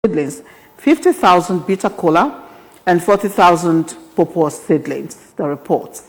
seedlings, 50,000 bitter kola, and 40,000 pawpaw seedlings. The report.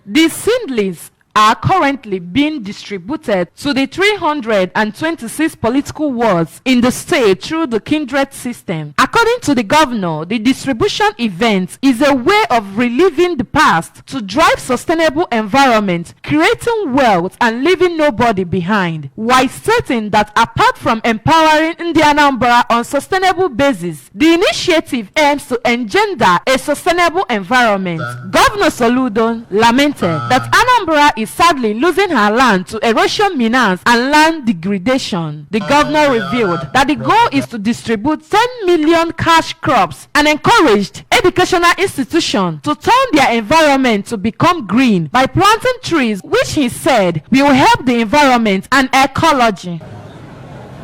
These seedlings are currently being distributed to the 326 political wards in the state through the Kindred system. According to the governor, the distribution event is a way of reliving the past to drive sustainable environment, creating wealth and leaving nobody behind, while stating that apart from empowering Ndi Anambra on sustainable basis, the initiative aims to engender a sustainable environment. Governor Soludo lamented that Anambra is sadly losing her land to erosion menace and land degradation. The governor revealed that the goal is to distribute 10 million cash crops and encouraged educational institutions to turn their environment to become green by planting trees, which he said will help the environment and ecology.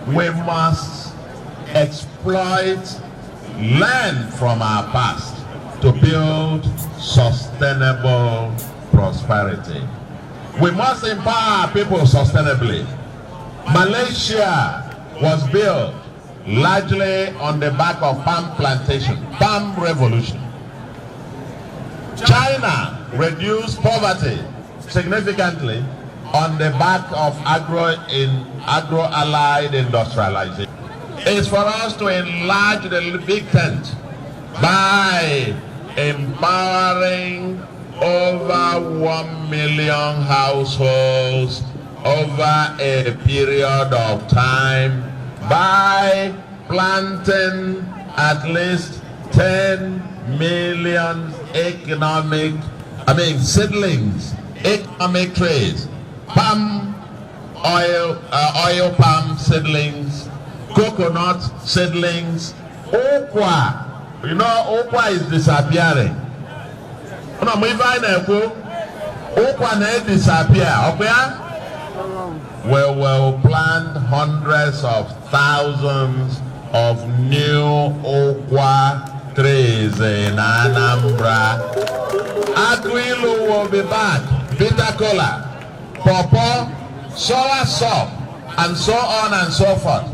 We must exploit land from our past to build sustainable prosperity. We must empower people sustainably. Malaysia was built largely on the back of palm plantation, palm revolution. China reduced poverty significantly on the back of agro-allied industrialization. It's for us to enlarge the big tent by empowering over 1 million households over a period of time by planting at least 10 million seedlings, economic trees, palm oil, palm seedlings, coconut seedlings, okwa. You know, okwa is disappearing. We will plant hundreds of thousands of new okwa trees in Anambra. Aguilu will be back, bitter kola, pawpaw, sour sop, and so on and so forth.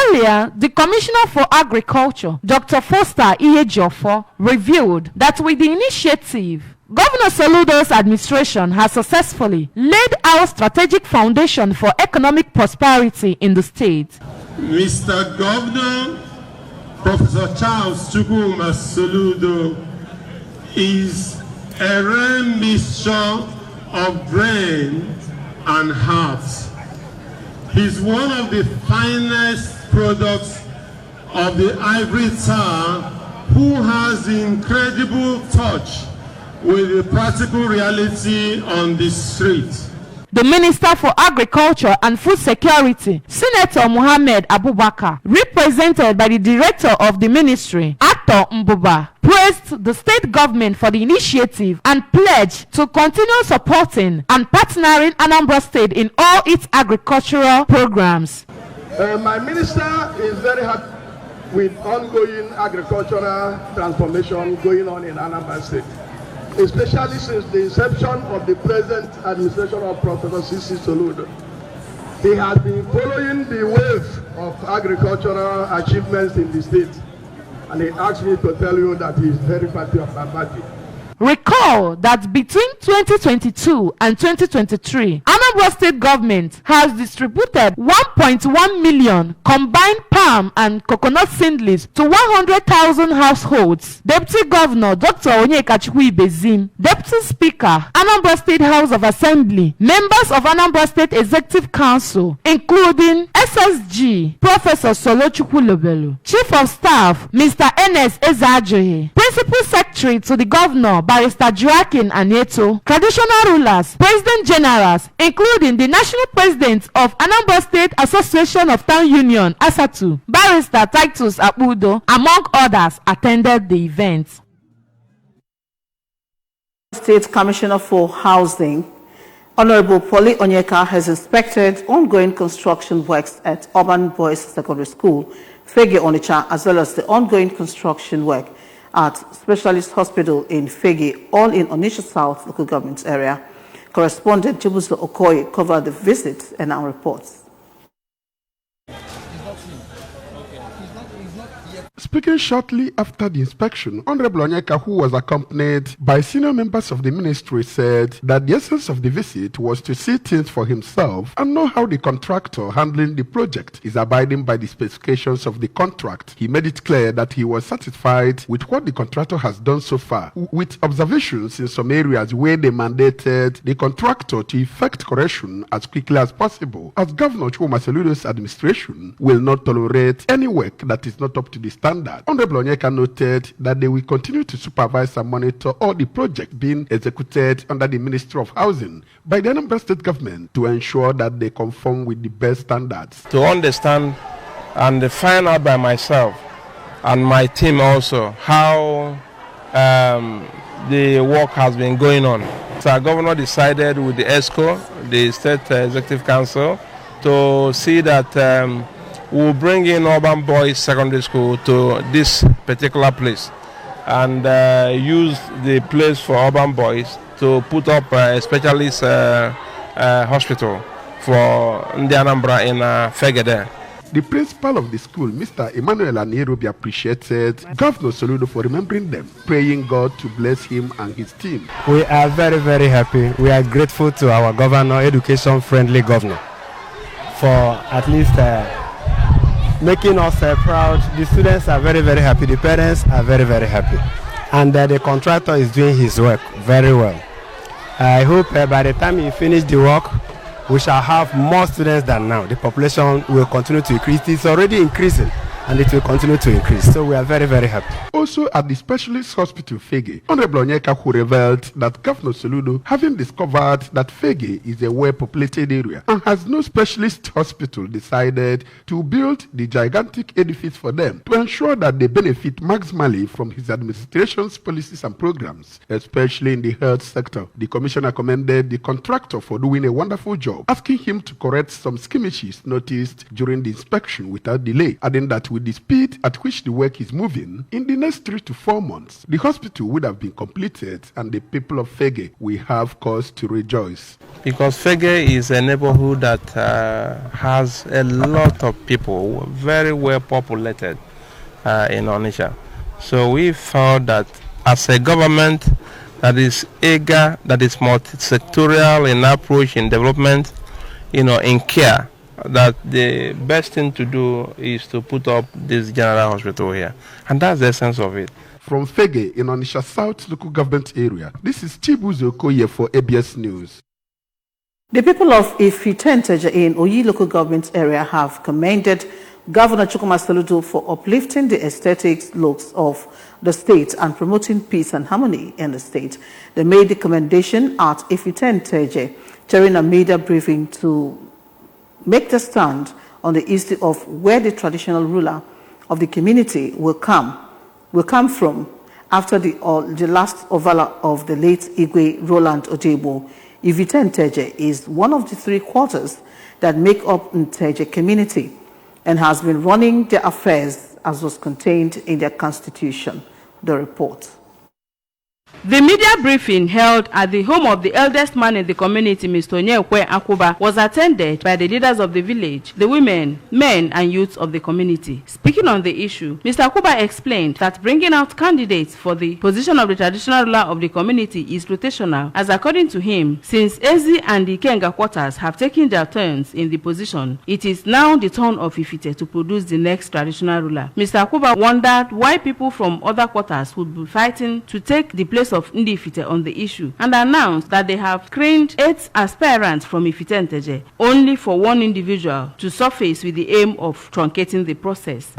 Earlier, the Commissioner for Agriculture, Dr. Foster Iyejiofor, revealed that with the initiative, Governor Soludo's administration has successfully laid out strategic foundation for economic prosperity in the state. Mr. Governor, Professor Charles Chukwuma Soludo is a rare mixture of brain and heart. He's one of the finest products of the ivory tower who has incredible touch with the practical reality on the street. The Minister for Agriculture and Food Security, Senator Mohammed Abubakar, represented by the Director of the Ministry, Ato Mbuba, praised the state government for the initiative and pledged to continue supporting and partnering Anambra State in all its agricultural programs. My minister is very happy with ongoing agricultural transformation going on in Anambra State, especially since the inception of the present administration of Professor C.C. Soludo. He has been following the wave of agricultural achievements in the state, and he asked me to tell you that he is very happy of my party. Recall that between 2022 and 2023, Anambra State government has distributed 1.1 million combined palm and coconut seedlings to 100,000 households. Deputy Governor Dr. Onyekachukwu Ibezim, Deputy Speaker, Anambra State House of Assembly, members of Anambra State Executive Council, including SSG, Professor Solochukwu Lobelu, Chief of Staff, Mr. Enes Ezeajoye, Principal Secretary to the Governor, Barrister Joaquin Anieto, traditional rulers, President Generals, including the National President of Anambra State Association of Town Union, ASATU, Barrister Titus Abudo, among others, attended the event. State Commissioner for Housing, Honorable Polly Onyeka, has inspected ongoing construction works at Urban Boys Secondary School, Fege Onitsha, as well as the ongoing construction work at Specialist Hospital in Fegi, all in Onitsha South local government area. Correspondent Chibuzo Okoye covered the visit and our reports. Speaking shortly after the inspection, Honorable Onyeka, who was accompanied by senior members of the ministry, said that the essence of the visit was to see things for himself and know how the contractor handling the project is abiding by the specifications of the contract. He made it clear that he was satisfied with what the contractor has done so far, with observations in some areas where they mandated the contractor to effect correction as quickly as possible, as Governor Chukwu Soludo's administration will not tolerate any work that is not up to the standard. Honorable Onyeka noted that they will continue to supervise and monitor all the projects being executed under the Ministry of Housing by the Anambra State government to ensure that they conform with the best standards. To understand and find out by myself and my team also how the work has been going on. So our governor decided with the ESCO, the State Executive Council, to see that we'll bring in Urban Boys Secondary School to this particular place and use the place for Urban Boys to put up a specialist hospital for Ndi Anambra in Fege there. The principal of the school, Mr. Emmanuel Anirobi, appreciated Governor Soludo for remembering them, praying God to bless him and his team. We are very, very happy. We are grateful to our governor, education-friendly governor, for at least making us proud. The students are very, very happy. The parents are very, very happy. And the contractor is doing his work very well. I hope by the time he finishes the work, we shall have more students than now. The population will continue to increase. It's already increasing, and it will continue to increase. So we are very, very happy. Also at the Specialist Hospital Fege, Honorable Onyeka, who revealed that Governor Soludo, having discovered that Fege is a well-populated area and has no specialist hospital, decided to build the gigantic edifice for them to ensure that they benefit maximally from his administration's policies and programs, especially in the health sector. The commissioner commended the contractor for doing a wonderful job, asking him to correct some skirmishes noticed during the inspection without delay, adding that with the speed at which the work is moving, in the next 3 to 4 months, the hospital would have been completed and the people of Fege will have cause to rejoice. Because Fege is a neighborhood that has a lot of people, very well populated in Onitsha. So we found that as a government that is eager, that is multi-sectorial in approach in development, in care, that the best thing to do is to put up this general hospital here. And that's the essence of it. From Fege in Onitsha South local government area, this is Chibuzo Okoye for ABS News. The people of Ifitenteje in Oyi local government area have commended Governor Chukwu Soludo for uplifting the aesthetic looks of the state and promoting peace and harmony in the state. They made the commendation at Ifitenteje during a media briefing to make the stand on the issue of where the traditional ruler of the community will come from after the last ovala of the late Igwe Roland Ojebo. Ifitenteje is one of the 3 quarters that make up Nteje community and has been running their affairs as was contained in their constitution. The report. The media briefing held at the home of the eldest man in the community, Mr. Onyekwe Akuba, was attended by the leaders of the village, the women, men, and youths of the community. Speaking on the issue, Mr. Akuba explained that bringing out candidates for the position of the traditional ruler of the community is rotational, as according to him, since Ezi and the Ikenga quarters have taken their turns in the position, it is now the turn of Ifite to produce the next traditional ruler. Mr. Akuba wondered why people from other quarters would be fighting to take the place of Ndi Ifite on the issue, and announced that they have screened 8 aspirants from Ifitenteje, only for one individual to surface with the aim of truncating the process.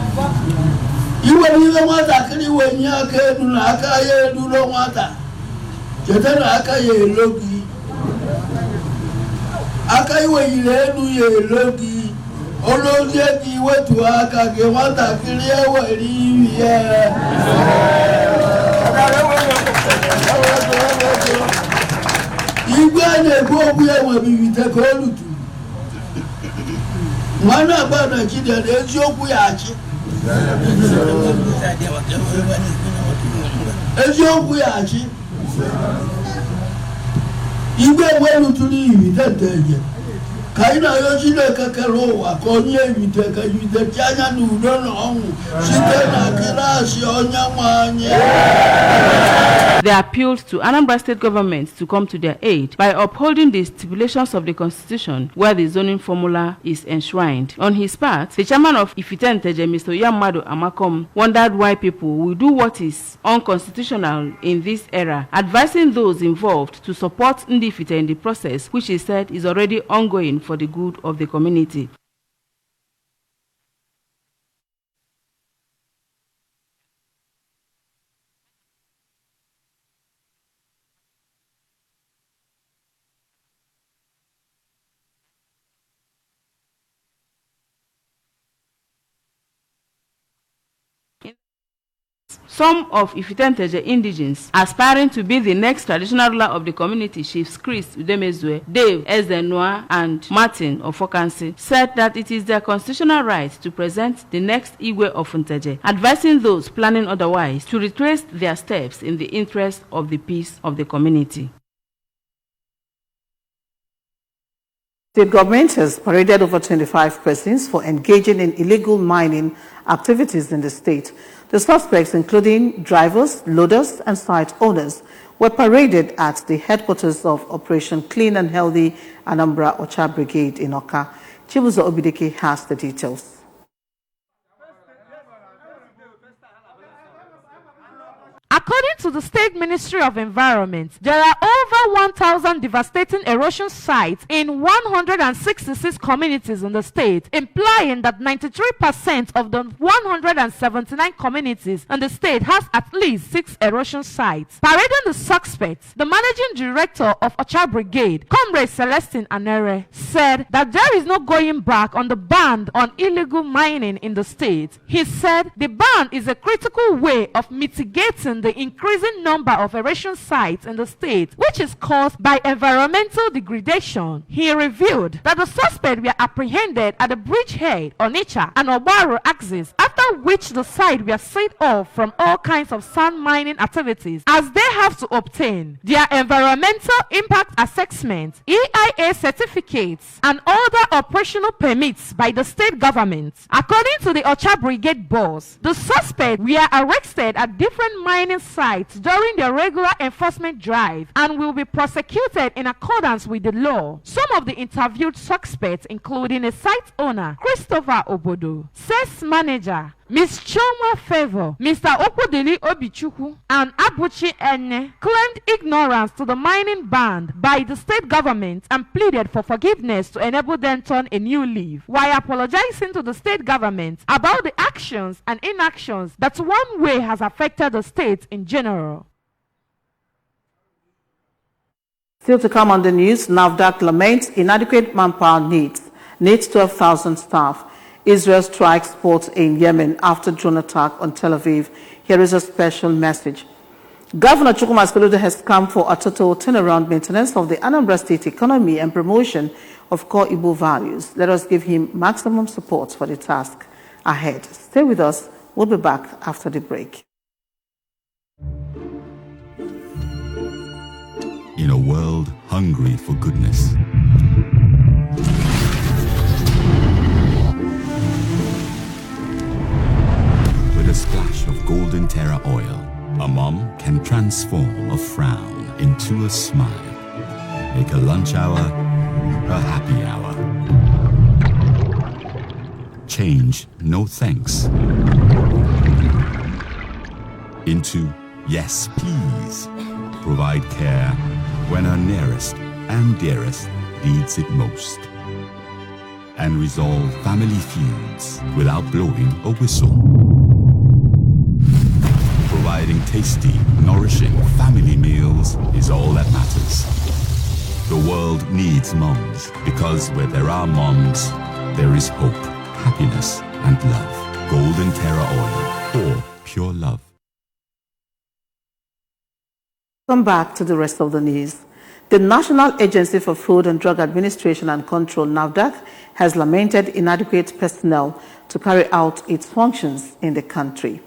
eziokwu ya achị igwe werutụrụ Ifitenteje ka anyị na-ayọ Chineke kere ụwa ka onye evitechi anya n'udo na ọnwụ site na klaasị Onyenwe anyị. They appealed to Anambra State government to come to their aid by upholding the stipulations of the constitution where the zoning formula is enshrined. On his part, the chairman of Ifitenteje, Mr. Yamado Amakom, wondered why people will do what is unconstitutional in this era, advising those involved to support Ndifite in the process, which he said is already ongoing for the good of the community. Some of Ifitenteje indigents aspiring to be the next traditional ruler of the community, Chiefs Chris Udemezue, Dave Ezenua, and Martin Ofokansi, said that it is their constitutional right to present the next Igwe of Nteje, advising those planning otherwise to retrace their steps in the interest of the peace of the community. The government has paraded over 25 persons for engaging in illegal mining activities in the state. The suspects, including drivers, loaders, and site owners, were paraded at the headquarters of Operation Clean and Healthy Anambra Ocha Brigade in Oka. Chibuzo Obidike has the details. According to the State Ministry of Environment, there are over 1,000 devastating erosion sites in 166 communities in the state, implying that 93% of the 179 communities in the state has at least 6 erosion sites. Parading the suspects, the managing director of Ocha Brigade, Comrade Celestine Anere, said that there is no going back on the ban on illegal mining in the state. He said the ban is a critical way of mitigating the increasing number of erosion sites in the state, which is caused by environmental degradation. He revealed that the suspects were apprehended at the bridgehead, Onitsha, and Obaro axis, after which the site were set off from all kinds of sand mining activities, as they have to obtain their environmental impact assessment, EIA certificates, and other operational permits by the state government. According to the Ocha Brigade boss, the suspects were arrested at different mining sites during their regular enforcement drive and will be prosecuted in accordance with the law. Some of the interviewed suspects, including a site owner, Christopher Obodo, sales manager, Ms. Choma Favor, Mr. Okudili Obichukwu, and Abuchi Ene, claimed ignorance to the mining ban by the state government and pleaded for forgiveness to enable them to turn a new leaf, while apologizing to the state government about the actions and inactions that one way has affected the state in general. Still to come on the news, NAFDAC laments inadequate manpower needs 12,000 staff. Israel strikes ports in Yemen after drone attack on Tel Aviv. Here is a special message. Governor Chukwuma Soludo has come for a total turnaround maintenance of the Anambra State economy and promotion of core Igbo values. Let us give him maximum support for the task ahead. Stay with us. We'll be back after the break. In a world hungry for goodness, with a splash of Golden Terra oil, a mom can transform a frown into a smile. Make a lunch hour a happy hour. Change no thanks into yes please. Provide care when her nearest and dearest needs it most. And resolve family feuds without blowing a whistle. Providing tasty, nourishing family meals is all that matters. The world needs moms, because where there are moms, there is hope, happiness, and love. Golden Terra Oil, or pure love. Come back to the rest of the news. The National Agency for Food and Drug Administration and Control, NAFDAC, has lamented inadequate personnel to carry out its functions in the country.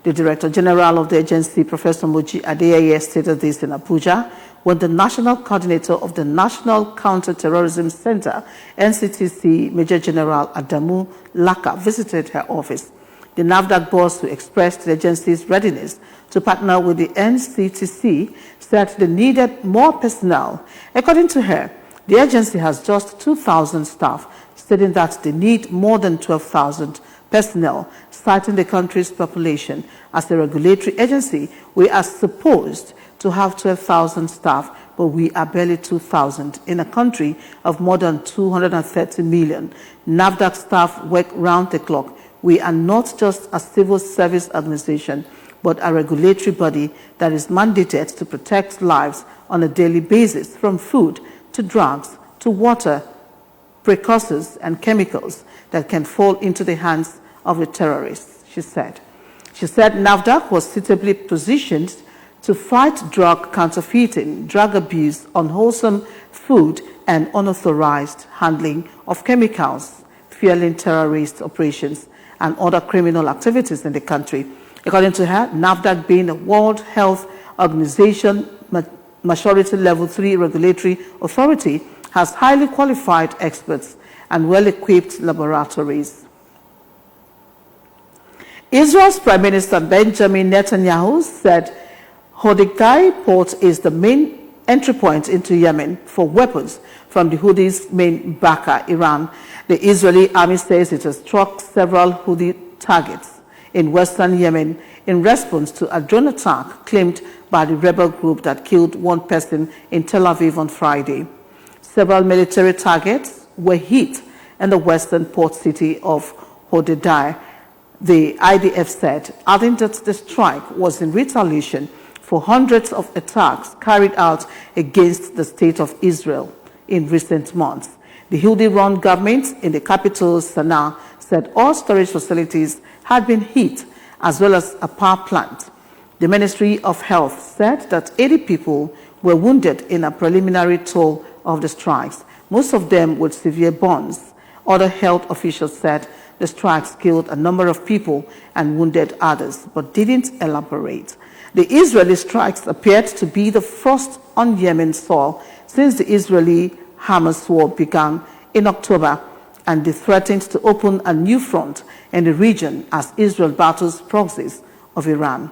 The Director General of the agency, Professor Moji Adeyeye, stated this in Abuja when the National Coordinator of the National Counter-Terrorism Center, NCTC, Major General Adamu Laka, visited her office. The NAFDAC boss, who expressed the agency's readiness to partner with the NCTC, said they needed more personnel. According to her, the agency has just 2,000 staff, stating that they need more than 12,000 personnel, citing the country's population. As a regulatory agency, we are supposed to have 12,000 staff, but we are barely 2,000 in a country of more than 230 million. NAFDAC staff work round the clock. We are not just a civil service organization, but a regulatory body that is mandated to protect lives on a daily basis, from food to drugs to water, precursors and chemicals that can fall into the hands of the terrorists, she said. She said NAFDAC was suitably positioned to fight drug counterfeiting, drug abuse, unwholesome food, and unauthorized handling of chemicals, fueling terrorist operations and other criminal activities in the country. According to her, NAFDAC, being a World Health Organization Maturity Level 3 regulatory authority, has highly qualified experts and well-equipped laboratories. Israel's Prime Minister Benjamin Netanyahu said Hodeidah port is the main entry point into Yemen for weapons from the Houthis' main backer, Iran. The Israeli army says it has struck several Houthi targets in western Yemen in response to a drone attack claimed by the rebel group that killed one person in Tel Aviv on Friday. Several military targets were hit in the western port city of Hodeidah, the IDF said, adding that the strike was in retaliation for hundreds of attacks carried out against the state of Israel in recent months. The Houthi-run government in the capital, Sana'a, said all storage facilities had been hit, as well as a power plant. The Ministry of Health said that 80 people were wounded in a preliminary toll of the strikes, most of them with severe burns. Other health officials said the strikes killed a number of people and wounded others, but didn't elaborate. The Israeli strikes appeared to be the first on Yemen soil since the Israeli-Hamas war began in October, and they threatened to open a new front in the region as Israel battles proxies of Iran.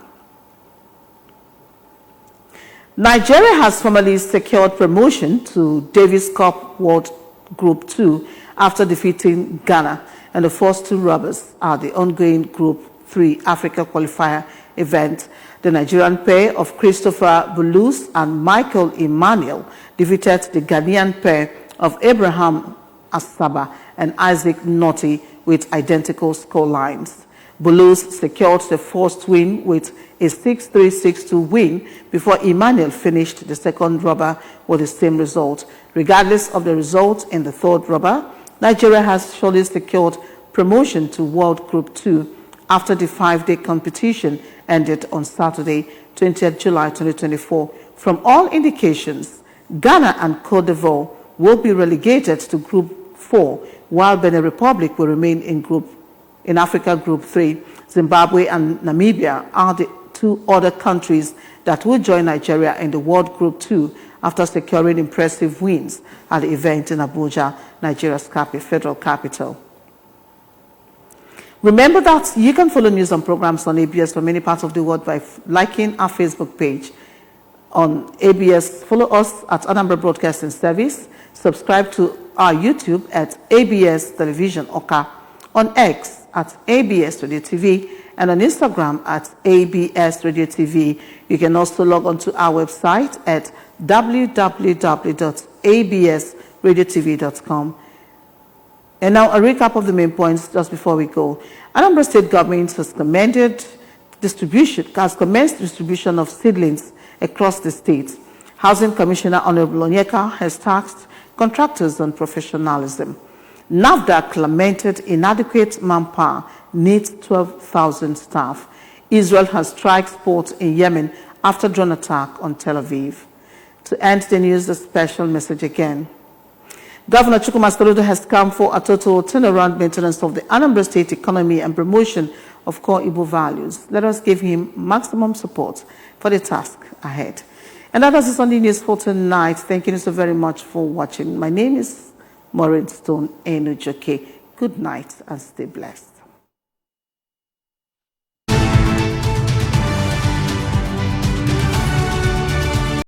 Nigeria has formally secured promotion to Davis Cup World Group 2 after defeating Ghana in the first two rubbers at the ongoing Group 3 Africa qualifier event. The Nigerian pair of Christopher Bulus and Michael Emmanuel defeated the Ghanaian pair of Abraham Asaba and Isaac Noti with identical scorelines. Bulus secured the first win with a 6-3-6-2 win before Emmanuel finished the second rubber with the same result. Regardless of the result in the third rubber, Nigeria has surely secured promotion to World Group 2 after the 5-day competition ended on Saturday, 20th July 2024. From all indications, Ghana and Cote d'Ivoire will be relegated to Group 4, while Benin Republic will remain in Africa Group 3. Zimbabwe and Namibia are the two other countries that will join Nigeria in the World Group 2 after securing impressive wins at the event in Abuja, Nigeria's federal capital. Remember that you can follow news and programs on ABS from many parts of the world by liking our Facebook page on ABS. Follow us at Anambra Broadcasting Service. Subscribe to our YouTube at ABS Television Oka, on X at ABS Radio TV, and on Instagram at ABS Radio TV. You can also log on to our website at www.absradiotv.com. And now a recap of the main points just before we go. Anambra State Government has commenced distribution of seedlings across the state. Housing Commissioner Honorable Onyeka has tasked contractors on professionalism. NAFDAC lamented inadequate manpower, needs 12,000 staff. Israel has strike sports in Yemen after drone attack on Tel Aviv. To end the news, a special message again. Governor Chukwuma Soludo has come for a total turnaround maintenance of the Anambra State economy and promotion of core Igbo values. Let us give him maximum support for the task ahead. And that is the Sunday News for tonight. Thank you so very much for watching. My name is Maureen Stone Enujoke. Good night and stay blessed.